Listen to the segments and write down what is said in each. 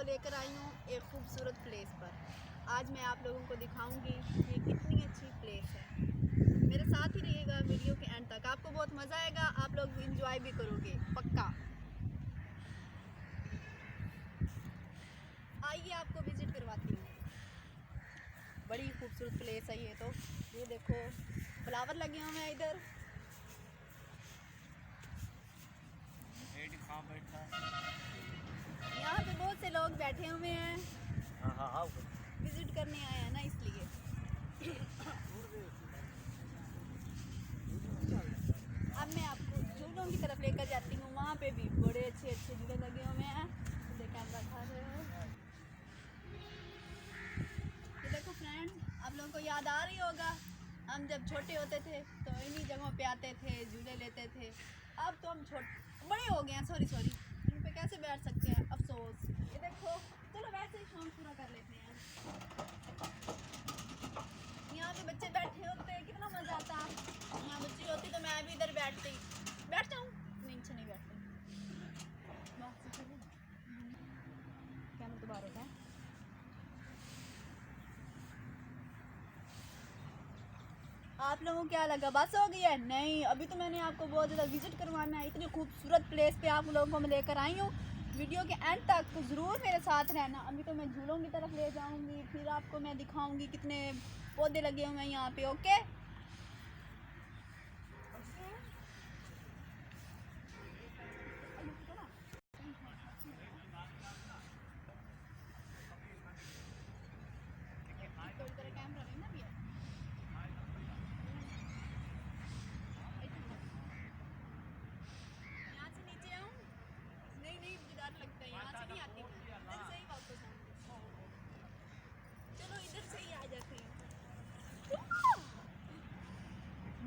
लेकर आई हूँ एक खूबसूरत प्लेस पर। आज मैं आप लोगों को दिखाऊंगी ये कितनी अच्छी प्लेस है। मेरे साथ ही रहिएगा वीडियो के एंड तक, आपको बहुत मज़ा आएगा, आप लोग इंजॉय भी करोगे पक्का। आइए आपको विजिट करवाती हूँ। बड़ी खूबसूरत प्लेस है ये देखो फ्लावर लगे हुए हैं इधर। यहाँ पे बहुत से लोग बैठे हुए हैं, विजिट करने आए हैं ना इसलिए। अब मैं आपको झूलों की तरफ लेकर जाती हूँ। वहाँ पे भी बड़े अच्छे अच्छे झूले लगे हुए हैं। कैमरा खा रहे हो, ये देखो फ्रेंड, आप लोगों को याद आ रही होगा हम जब छोटे होते थे तो इन्हीं जगहों पे आते थे, झूले लेते थे। अब तो हम बड़े हो गए हैं, सॉरी इन पे कैसे बैठ सकते हैं, अफसोस। ये देखो, चलो वैसे ही शौक पूरा कर लेते हैं। यहाँ पे बच्चे बैठे होते, कितना मजा आता। यहाँ बच्ची होती तो मैं भी इधर बैठ जाऊँ, नहीं बैठती। कैमरा तो बाहर होता है। आप लोगों को क्या लगा बस हो गई है? नहीं, अभी तो मैंने आपको बहुत ज़्यादा विजिट करवाना है। इतनी खूबसूरत प्लेस पे आप लोगों को मैं लेकर आई हूँ। वीडियो के एंड तक तो ज़रूर मेरे साथ रहना। अभी तो मैं झूलों की तरफ ले जाऊँगी, फिर आपको मैं दिखाऊँगी कितने पौधे लगे हुए हैं यहाँ पे। ओके,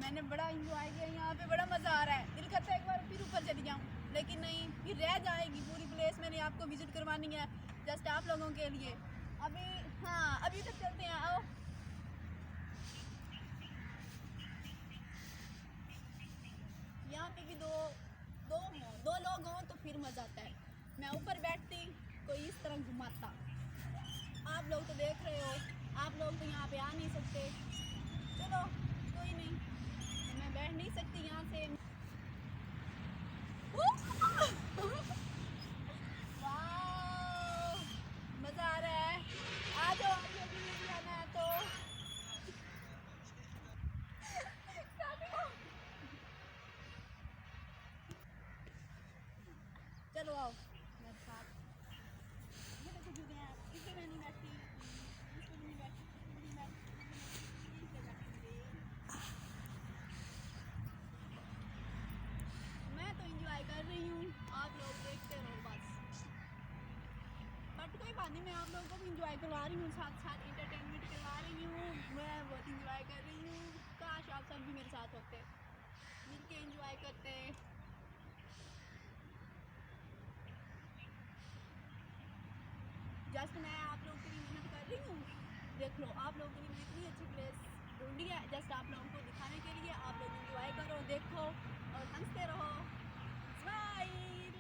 मैंने बड़ा इंजॉय किया, यहाँ पे बड़ा मज़ा आ रहा है। दिल करता है एक बार फिर ऊपर चली जाऊँ, लेकिन नहीं, फिर रह जाएगी पूरी प्लेस। मैंने आपको विजिट करवानी है जस्ट आप लोगों के लिए। अभी तक चलते हैं, आओ। यहाँ पे भी दो लोग हों तो फिर मज़ा आता है। मैं ऊपर बैठती, कोई इस तरह घुमाता। आप लोग तो देख रहे हो, आप लोग तो यहाँ पे आ नहीं सकते। चलो कोई नहीं, मैं बैठ नहीं सकती यहाँ से। मज़ा आ रहा है, आ जाओ आप लोग भी, नहीं आना है तो। चलो आओ मेरे साथ। ये देखो झूले हैं, इसमें मैं नहीं बैठती, इसमें भी नहीं बैठती, इसमें भी नहीं बैठती, इसमें बैठूंगी। मैं तो इंजॉय कर रही हूँ, आप लोग देखते रहो बस। बट कोई बात नहीं, मैं आप लोगों को भी इंजॉय करवा रही हूँ, साथ साथ इंटरटेनमेंट करवा रही हूँ। मैं बहुत इंजॉय कर रही हूँ। काश आप सब भी मेरे साथ होते, मिलके इंजॉय करते। जस्ट मैं आप लोगों के लिए मेहनत कर रही हूँ। देख लो, आप लोगों के लिए मैंने इतनी अच्छी प्लेस ढूंढी है जस्ट आप लोगों को दिखाने के लिए। आप लोग इंजॉय करो, देखो और हंसते रहो। स्माइल।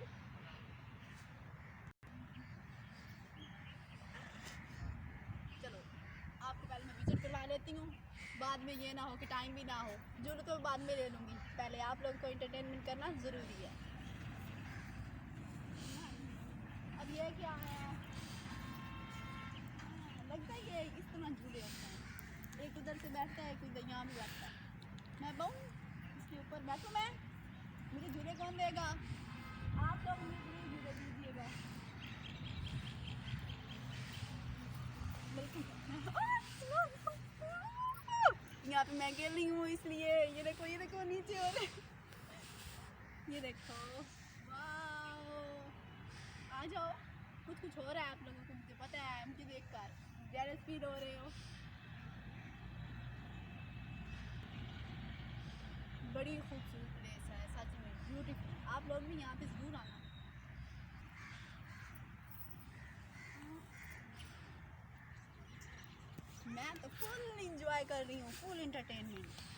चलो आपको पहले मैं विजिट करवा लेती हूँ, बाद में ये ना हो कि टाइम भी ना हो। झूले तो बाद में ले लूँगी, पहले आप लोगों को इंटरटेनमेंट करना ज़रूरी है। अब ये क्या है, लगता है ये इस तरह झूले होते हैं, एक उधर से बैठता है, एक उधर यहाँ भी बैठता है। मैं बहुँ इसके ऊपर बैठूँ, मैं मुझे झूले कौन देगा? आप लोग मुझे झूले दीजिएगा। यहाँ पे मैं खेल रही हूँ इसलिए। ये देखो नीचे हो रहे, ये देखो, वाओ। आ जाओ, कुछ हो रहा है आप लोगों को, मुझे पता है, मुझे देखकर ज़्यादा स्पीड हो रहे हो। बड़ी खूबसूरत प्लेस है, सच में ब्यूटीफुल। आप लोग भी यहाँ पे ज़रूर आना। मैं तो फुल इंजॉय कर रही हूँ, फुल इंटरटेनमेंट।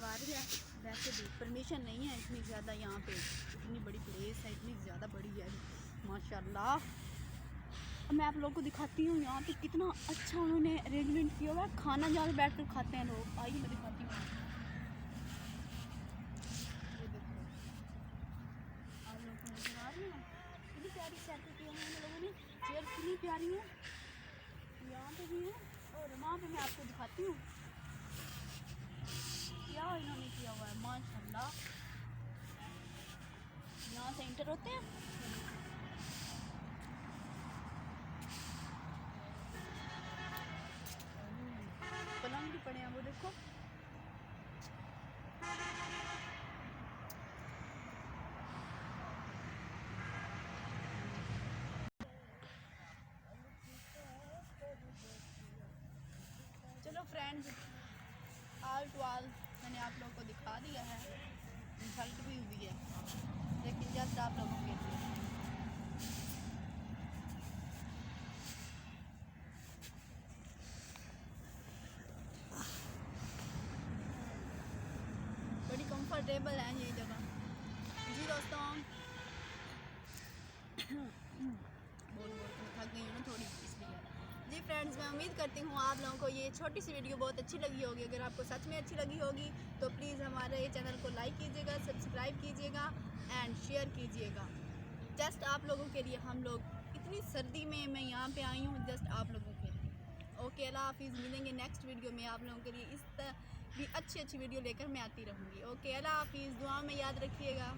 कार है, वैसे भी परमिशन नहीं है इतनी ज़्यादा यहाँ पे, इतनी बड़ी प्लेस है, इतनी ज़्यादा बड़ी है माशाल्लाह। अब मैं आप लोगों को दिखाती हूँ यहाँ पे कितना अच्छा उन्होंने अरेंजमेंट किया हुआ है, खाना जहाँ पे बैठ कर खाते हैं लोग। आइए मैं दिखाती हूँ ये देखो, आप लोग को नजर आ रही है कितनी प्यारी सेट की है इन लोगों ने, चेयर कितनी प्यारी है, यहाँ पे भी है और वहाँ पे मैं आपको दिखाती हूँ क्या इन्होंने किया हुआ है माशाल्लाह। यहाँ से इंटर होते हैं, पलंग भी पड़े हैं वो देखो। चलो फ्रेंड्स, आल टू आल मैंने आप लोगों को दिखा दिया है, इंसल्ट भी हुई है, लेकिन जस्ट आप लोगों के लिए। बड़ी कंफर्टेबल है ये जगह जी दोस्तों। बोल बोल के थक गई हूँ ना थोड़ी, इसलिए। जी फ्रेंड्स, मैं उम्मीद करती हूँ आप लोगों को ये छोटी सी वीडियो बहुत अच्छी लगी होगी। अगर आपको सच में अच्छी लगी होगी तो प्लीज़ हमारे ये चैनल को लाइक कीजिएगा, सब्सक्राइब कीजिएगा एंड शेयर कीजिएगा। जस्ट आप लोगों के लिए, हम लोग इतनी सर्दी में मैं यहाँ पे आई हूँ जस्ट आप लोगों के लिए। ओके, अल्लाह हाफिज़, मिलेंगे नेक्स्ट वीडियो में आप लोगों के लिए। इस तरह भी अच्छी वीडियो लेकर मैं आती रहूँगी। ओके, अल्लाह हाफिज़, दुआ में याद रखिएगा।